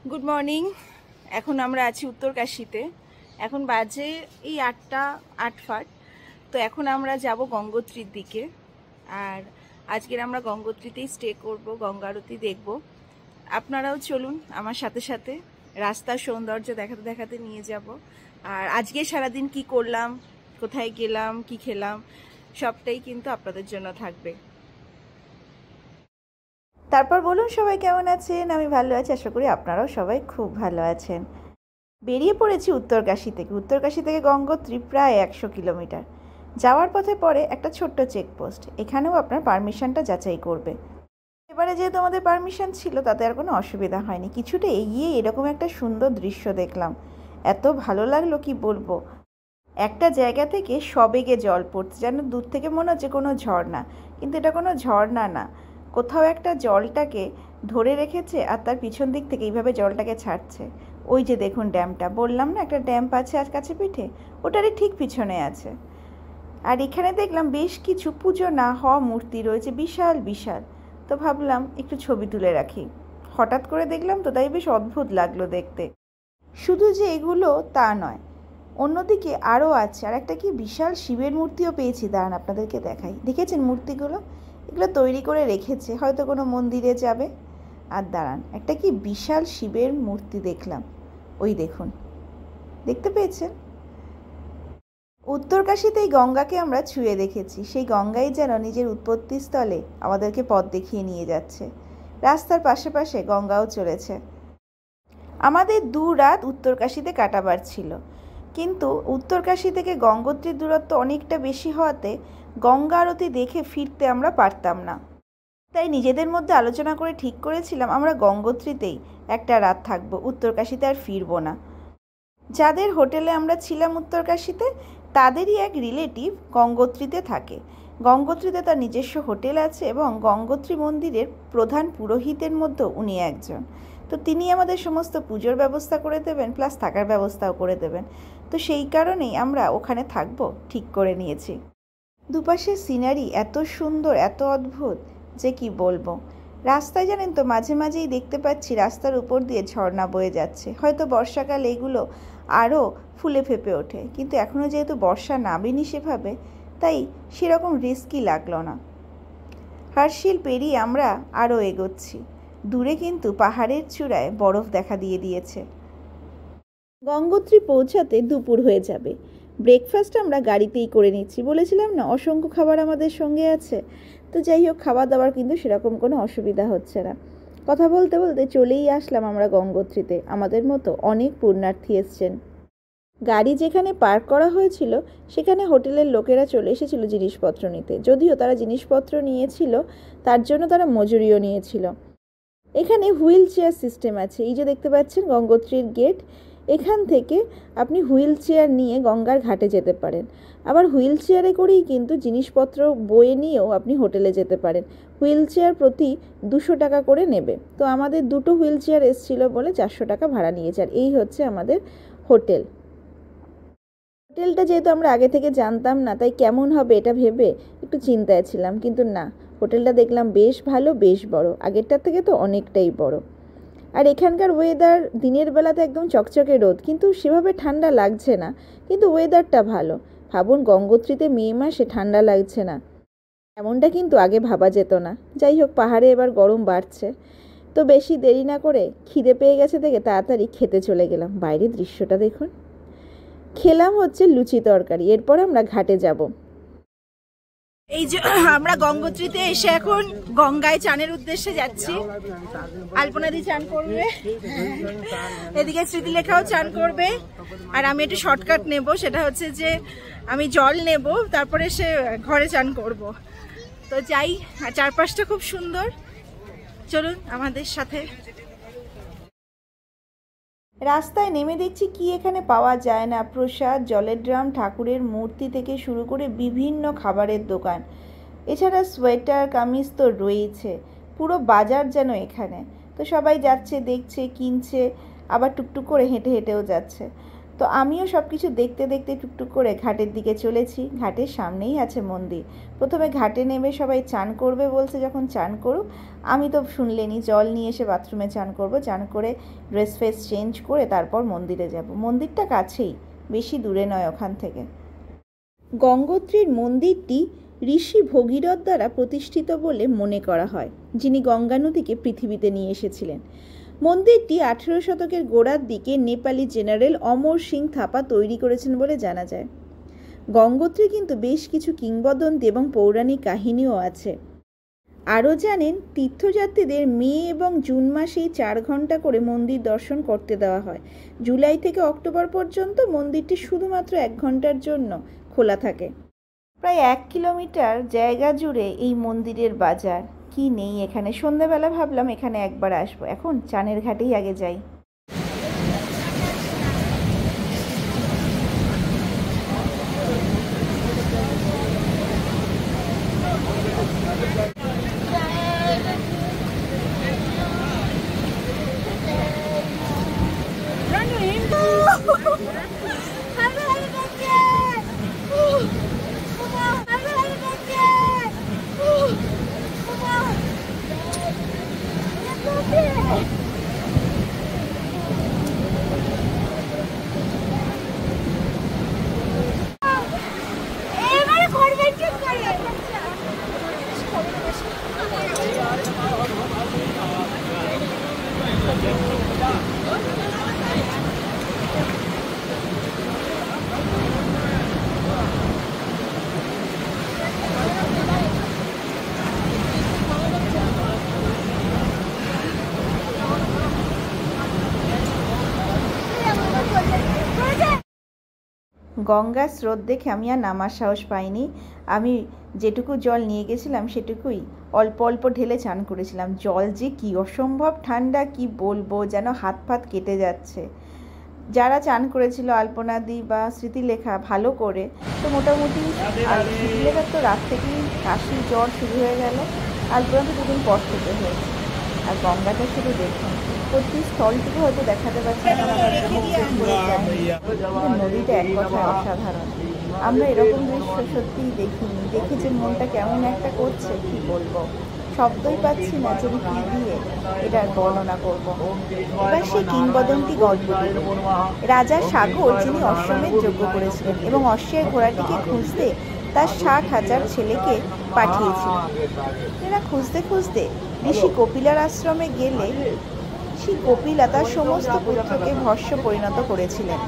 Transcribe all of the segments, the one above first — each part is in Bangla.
Good morning. এখন আমরা আছি উত্তরকাশীতে। এখন বাজে এই 8টা 8:05। তো এখন আমরা যাব গঙ্গোত্রীর দিকে। আর আজকের আমরা গঙ্গোত্রীতেই স্টে করব, গঙ্গা আরতি দেখব। আপনারাও চলুন আমার সাথে সাথে, রাস্তার সৌন্দর্য দেখাতে দেখাতে নিয়ে যাব। আর আজকে সারাদিন কি করলাম, কোথায় গেলাম, কি খেলাম, সবটাই কিন্তু আপনাদের জন্য থাকবে। তারপর বলুন সবাই কেমন আছেন? আমি ভালো আছি, আশা করি আপনারাও সবাই খুব ভালো আছেন। বেরিয়ে পড়েছি উত্তরকাশী থেকে। উত্তরকাশী থেকে গঙ্গোত্রী প্রায় 100 কিলোমিটার। যাওয়ার পথে পড়ে একটা ছোট্ট চেকপোস্ট, এখানেও আপনার পারমিশনটা যাচাই করবে। এবারে যেহেতু আমাদের পারমিশন ছিল তাতে আর কোনো অসুবিধা হয়নি। কিছুটা এগিয়ে এরকম একটা সুন্দর দৃশ্য দেখলাম, এত ভালো লাগলো কি বলবো। একটা জায়গা থেকে সবেগে জল পড়ছে, যেন দূর থেকে মনে হচ্ছে কোনো ঝর্ণা, কিন্তু এটা কোনো ঝর্ণা না। কোথাও একটা জলটাকে ধরে রেখেছে আর তার পিছন দিক থেকে এইভাবে জলটাকে ছাড়ছে। ওই যে দেখুন ড্যামটা, বললাম না একটা ড্যাম আছে আজ কাছে পিঠে, ওটারই ঠিক পিছনে আছে। আর এখানে দেখলাম বেশ কিছু পুজো না হওয়া মূর্তি রয়েছে, বিশাল বিশাল। তো ভাবলাম একটু ছবি তুলে রাখি। হঠাৎ করে দেখলাম তো, তাই বেশ অদ্ভুত লাগলো দেখতে। শুধু যে এগুলো তা নয়, অন্যদিকে আরও আছে। আর একটা কি বিশাল শিবের মূর্তিও পেয়েছি, দাঁড়ান আপনাদেরকে দেখাই। দেখেছেন মূর্তিগুলো? এগুলো তৈরি করে রেখেছে, হয়তো কোনো মন্দিরে যাবে। আর দাঁড়ান, একটা কি বিশাল শিবের মূর্তি দেখলাম, ওই দেখুন, দেখতে পেয়েছেন? উত্তরকাশীতেই গঙ্গাকে আমরা ছুঁয়ে দেখেছি। সেই গঙ্গাই যেন নিজের উৎপত্তিস্থলে আমাদেরকে পথ দেখিয়ে নিয়ে যাচ্ছে। রাস্তার পাশে পাশে গঙ্গাও চলেছে। আমাদের 2 রাত উত্তরকাশীতে কাটাবার ছিল, কিন্তু উত্তরকাশী থেকে গঙ্গোত্রীর দূরত্ব অনেকটা বেশি হওয়াতে গঙ্গা আরতি দেখে ফিরতে আমরা পারতাম না। তাই নিজেদের মধ্যে আলোচনা করে ঠিক করেছিলাম আমরা গঙ্গোত্রীতেই একটা রাত থাকবো, উত্তরকাশীতে আর ফিরবো না। যাদের হোটেলে আমরা ছিলাম উত্তরকাশীতে, তাদেরই এক রিলেটিভ গঙ্গোত্রীতে থাকে। গঙ্গোত্রীতে তার নিজস্ব হোটেল আছে এবং গঙ্গোত্রী মন্দিরের প্রধান পুরোহিতের মধ্যেও উনি একজন। তো তিনি আমাদের সমস্ত পুজোর ব্যবস্থা করে দেবেন, প্লাস থাকার ব্যবস্থাও করে দেবেন। তো সেই কারণেই আমরা ওখানে থাকবো ঠিক করে নিয়েছি। দুপাশের সিনারি এত সুন্দর, এত অদ্ভুত যে কি বলবো। রাস্তায় জানেন তো মাঝে মাঝেই দেখতে পাচ্ছি রাস্তার উপর দিয়ে ঝর্ণা বয়ে যাচ্ছে। হয়তো বর্ষাকালে এগুলো আরও ফুলে ফেঁপে ওঠে, কিন্তু এখনও যেহেতু বর্ষা নামেনি সেভাবে, তাই সেরকম রিস্কই লাগলো না। হার্শিল পেরিয়ে আমরা আরও এগোচ্ছি। দূরে কিন্তু পাহাড়ের চূড়ায় বরফ দেখা দিয়েছে। গঙ্গোত্রী পৌঁছাতে দুপুর হয়ে যাবে। ব্রেকফাস্ট আমরা গাড়িতেই করে নিচ্ছি, বলেছিলাম না অসংখ্য খাবার আমাদের সঙ্গে আছে। তো যাই হোক, খাওয়া দাওয়ার কিন্তু সেরকম কোনো অসুবিধা হচ্ছে না। কথা বলতে বলতে চলেই আসলাম আমরা গঙ্গোত্রীতে। আমাদের মতো অনেক পুণ্যার্থী এসছেন। গাড়ি যেখানে পার্ক করা হয়েছিল সেখানে হোটেলের লোকেরা চলে এসেছিল জিনিসপত্র নিতে। যদিও তারা জিনিসপত্র নিয়েছিল, তার জন্য তারা মজুরিও নিয়েছিল। এখানে হুইল চেয়ার সিস্টেম আছে। এই যে দেখতে পাচ্ছেন গঙ্গোত্রীর গেট, এখান থেকে আপনি হুইল চেয়ার নিয়ে গঙ্গার ঘাটে যেতে পারেন। আবার হুইল চেয়ারে করেই কিন্তু জিনিসপত্র বয়ে নিয়েও আপনি হোটেলে যেতে পারেন। হুইল চেয়ার প্রতি 200 টাকা করে নেবে। তো আমাদের 2টো হুইল চেয়ার এসেছিলো বলে 400 টাকা ভাড়া নিয়েছে। আর এই হচ্ছে আমাদের হোটেল। হোটেলটা যেহেতু আমরা আগে থেকে জানতাম না, তাই কেমন হবে এটা ভেবে একটু চিন্তায় ছিলাম, কিন্তু না, হোটেলটা দেখলাম বেশ ভালো, বেশ বড়, আগেরটার থেকে তো অনেকটাই বড়। আর এখানকার ওয়েদার দিনের বেলাতে একদম চকচকে রোদ, কিন্তু সেভাবে ঠান্ডা লাগছে না, কিন্তু ওয়েদারটা ভালো। ভাবুন গঙ্গোত্রীতে মে মাসে ঠান্ডা লাগছে না, এমনটা কিন্তু আগে ভাবা যেত না। যাই হোক, পাহাড়ে এবার গরম বাড়ছে। তো বেশি দেরি না করে, খিদে পেয়ে গেছে দেখে তাড়াতাড়ি খেতে চলে গেলাম। বাইরের দৃশ্যটা দেখুন। খেলাম হচ্ছে লুচি তরকারি। এরপর আমরা ঘাটে যাব। এই যে আমরা গঙ্গোত্রীতে এসে এখন গঙ্গায় চানের উদ্দেশ্যে যাচ্ছি। আলপনাদি চান করবে, এদিকে স্মৃতিলেখাও চান করবে, আর আমি একটু শর্টকাট নেব, সেটা হচ্ছে যে আমি জল নেব, তারপরে সে ঘরে চান করব। তো যাই, আর চারপাশটা খুব সুন্দর, চলুন আমাদের সাথে। রাস্তায় নেমে দেখছি কি এখানে পাওয়া যায় না, প্রসাদ, জলের ড্রাম, ঠাকুরের মূর্তি থেকে শুরু করে বিভিন্ন খাবারের দোকান। এছাড়া সোয়েটার, কামিজ তো রয়েছে, পুরো বাজার যেন এখানে। তো সবাই যাচ্ছে, দেখছে, কিনছে, আবার টুকটুক করে হেঁটে হেঁটেও যাচ্ছে। তো আমিও সব কিছু দেখতে দেখতে টুকটুক করে ঘাটের দিকে চলেছি। ঘাটের সামনেই আছে মন্দির। প্রথমে ঘাটে নেমে সবাই চান করবে বলছে, যখন চান করুক আমি তো শুনলেনি, জল নিয়ে এসে বাথরুমে চান করব, চান করে ড্রেস ফ্রেস চেঞ্জ করে তারপর মন্দিরে যাব। মন্দিরটা কাছেই, বেশি দূরে নয় ওখান থেকে। গঙ্গোত্রীর মন্দিরটি ঋষি ভগীরথ দ্বারা প্রতিষ্ঠিত বলে মনে করা হয়, যিনি গঙ্গা নদীকে পৃথিবীতে নিয়ে এসেছিলেন। মন্দিরটি 18 শতকের গোড়ার দিকে নেপালি জেনারেল অমর সিং থাপা তৈরি করেছেন বলে জানা যায়। গঙ্গোত্রী কিন্তু বেশ কিছু কিংবদন্তি এবং পৌরাণিক কাহিনীও আছে। আরও জানেন, তীর্থযাত্রীদের মে এবং জুন মাসেই 4 ঘন্টা করে মন্দির দর্শন করতে দেওয়া হয়। জুলাই থেকে অক্টোবর পর্যন্ত মন্দিরটি শুধুমাত্র 1 ঘন্টার জন্য খোলা থাকে। প্রায় 1 কিলোমিটার জায়গা জুড়ে এই মন্দিরের বাজার। কি নেই এখানে! সন্ধ্যাবেলা ভাবলাম এখানে একবার আসবো, এখন চানের ঘাটেই আগে যাই। গঙ্গার স্রোত দেখে আমি আর নামার সাহস পাইনি। আমি যেটুকু জল নিয়ে গেছিলাম সেটুকুই অল্প অল্প ঢেলে চান করেছিলাম। জল যে কি অসম্ভব ঠান্ডা, কি বলবো, যেন হাত ফাত কেটে যাচ্ছে। যারা চান করেছিল আলপনাদি বা স্মৃতিলেখা ভালো করে, তো মোটামুটি স্মৃতিলেখার তো রাত থেকেই কাশি জ্বর শুরু হয়ে গেল, আলপনা তো 2 দিন পর থেকে হয়েছে। আর গঙ্গাটা শুধু দেখুন, প্রতি স্থলটুকু হয়তো দেখাতে পারছি না, নদীটা এক কথায় অসাধারণ। আমরা এরকম দৃশ্য সত্যিই দেখিনি, দেখে যে মনটা কেমন একটা করছে কি বলবো, শব্দই পাচ্ছি না যে কি দিয়ে এটার বর্ণনা করব। এবার সেই কিংবদন্তি গল্প, রাজা সাগর যিনি অশ্বমেধ যজ্ঞ করেছিলেন এবং অশ্বের ঘোড়াটিকে খুঁজতে তার 60,000 ছেলেকে পাঠিয়েছিলেন। এরা খুঁজতে খুঁজতে ঋষি কপিলার আশ্রমে গেলে সেই কপিলা তার সমস্ত পুত্রকে ভস্য পরিণত করেছিলেন।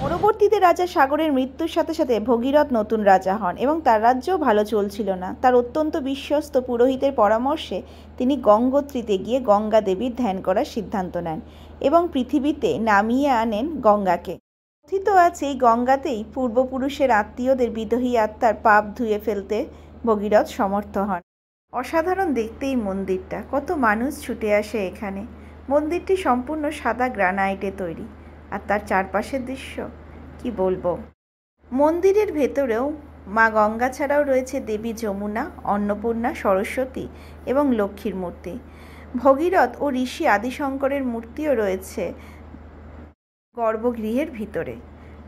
পরবর্তীতে রাজা সাগরের মৃত্যুর সাথে সাথে ভগীরথ নতুন রাজা হন এবং তার রাজ্যও ভালো চলছিল না। তার অত্যন্ত বিশ্বস্ত পুরোহিতের পরামর্শে তিনি গঙ্গোত্রীতে গিয়ে গঙ্গা দেবীর ধ্যান করার সিদ্ধান্ত নেন এবং পৃথিবীতে নামিয়ে আনেন গঙ্গাকে। কথিত আছে এই গঙ্গাতেই পূর্বপুরুষের আত্মীয়দের বিদেহী আত্মার পাপ ধুয়ে ফেলতে ভগীরথ সমর্থ হন। অসাধারণ দেখতে এই মন্দিরটা, কত মানুষ ছুটে আসে এখানে। মন্দিরটি সম্পূর্ণ সাদা গ্রানাইটে তৈরি, আর তার চারপাশের দৃশ্য কি বলবো। মন্দিরের ভেতরেও মা গঙ্গা ছাড়াও রয়েছে দেবী যমুনা, অন্নপূর্ণা, সরস্বতী এবং লক্ষ্মীর মূর্তি। ভগীরথ ও ঋষি আদিশঙ্করের মূর্তিও রয়েছে গর্ভগৃহের ভিতরে।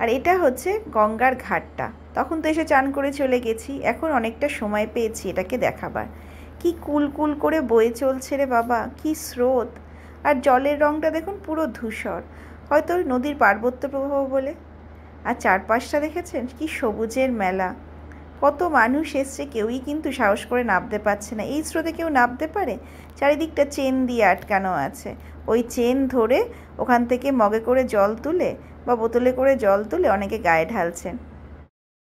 আর এটা হচ্ছে গঙ্গার ঘাটটা। তখন তো এসে চান করে চলে গেছি, এখন অনেকটা সময় পেয়েছি এটাকে দেখাবার। কি কুলকুল করে বয়ে চলছে রে বাবা, কি স্রোত! আর জলের রঙটা দেখুন, পুরো ধূসর, হয়তো নদীর পার্বত্য প্রবাহ বলে। আর চারপাশটা দেখেছেন কি সবুজের মেলা, কত মানুষ এসছে, কেউই কিন্তু সাহস করে নামতে পারছে না। এই স্রোতে কেউ নামতে পারে? চারিদিকটা চেন দিয়ে আটকানো আছে, ওই চেন ধরে ওখান থেকে মগে করে জল তুলে বা বোতলে করে জল তুলে অনেকে গায়ে ঢালছেন।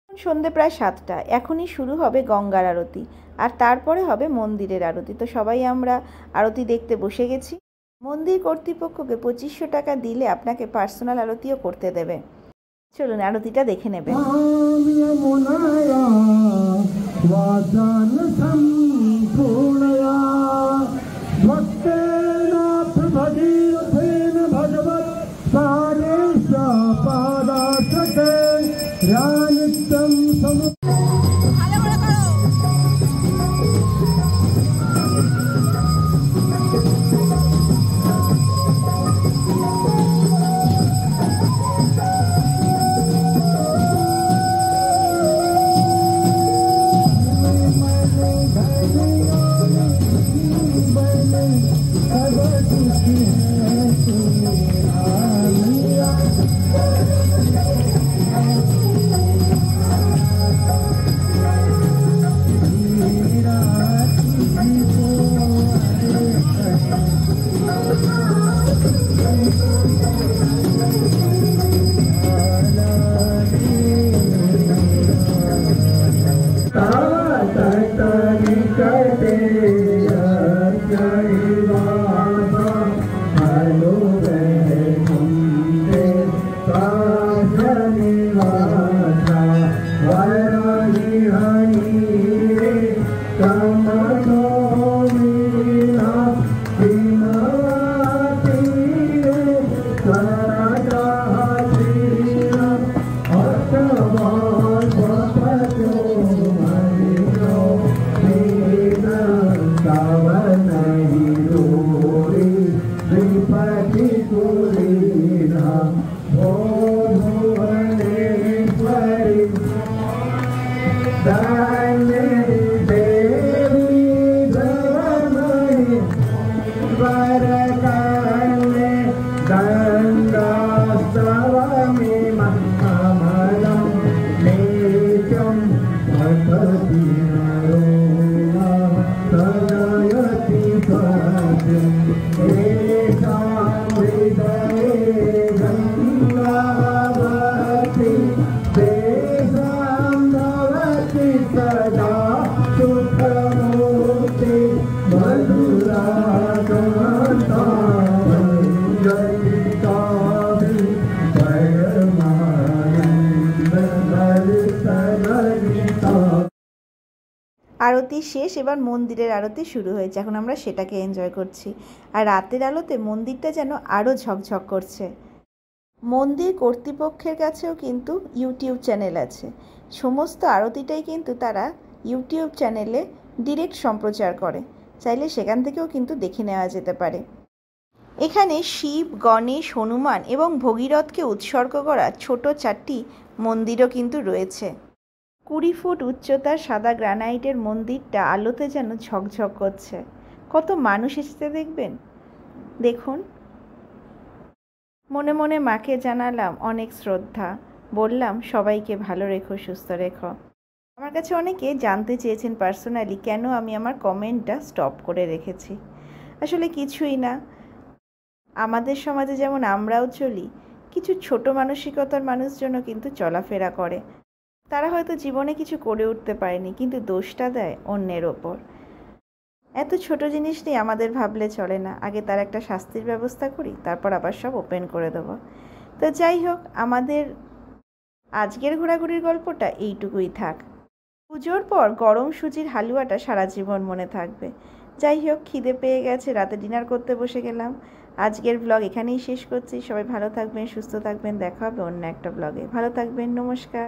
সন্ধে প্রায় 7টা, এখনই শুরু হবে গঙ্গার আরতি, আর তারপরে হবে মন্দিরের আরতি। তো সবাই আমরা আরতি দেখতে বসে গেছি। মন্দির কর্তৃপক্ষকে 2500 টাকা দিলে আপনাকে পার্সোনাল আরতিও করতে দেবে। চলুন আরতিটা দেখে নেবে। আরতি শেষ, এবার মন্দিরের আরতি শুরু হয়েছে। এখন আমরা সেটাকে এনজয় করছি। আর রাতের আলোতে মন্দিরটা যেন আরও ঝকঝক করছে। মন্দির কর্তৃপক্ষের কাছেও কিন্তু ইউটিউব চ্যানেল আছে। সমস্ত আরতিটাই কিন্তু তারা ইউটিউব চ্যানেলে ডিরেক্ট সম্প্রচার করে, চাইলে সেখান থেকেও কিন্তু দেখে নেওয়া যেতে পারে। এখানে শিব, গণেশ, হনুমান এবং ভগীরথকে উৎসর্গ করা ছোট 4টি মন্দিরও কিন্তু রয়েছে। 20 ফুট উচ্চতার সাদা গ্রানাইটের মন্দিরটা আলোতে যেন ঝকঝক করছে। কত মানুষ এসেছে দেখবেন, দেখুন। মনে মনে মাকে জানালাম অনেক শ্রদ্ধা, বললাম সবাইকে ভালো রেখো, সুস্থ রেখো। আমার কাছে অনেকে জানতে চেয়েছেন পার্সোনালি কেন আমি আমার কমেন্টটা স্টপ করে রেখেছি। আসলে কিছুই না, আমাদের সমাজে যেমন আমরাও চলি, কিছু ছোট মানসিকতার মানুষজনও কিন্তু চলাফেরা করে। তারা হয়তো জীবনে কিছু করে উঠতে পারেনি, কিন্তু দোষটা দেয় অন্যের ওপর। এত ছোট জিনিস নিয়ে আমাদের ভাবলে চলে না, আগে তার একটা শাস্তির ব্যবস্থা করি, তারপর আবার সব ওপেন করে দেবো। তো যাই হোক, আমাদের আজকের ঘোরাঘুরির গল্পটা এইটুকুই থাক। পুজোর পর গরম সুজির হালুয়াটা সারা জীবন মনে থাকবে। যাই হোক, খিদে পেয়ে গেছে, রাতে ডিনার করতে বসে গেলাম। আজকের ব্লগ এখানেই শেষ করছি। সবাই ভালো থাকবেন, সুস্থ থাকবেন, দেখা হবে অন্য একটা ব্লগে। ভালো থাকবেন, নমস্কার।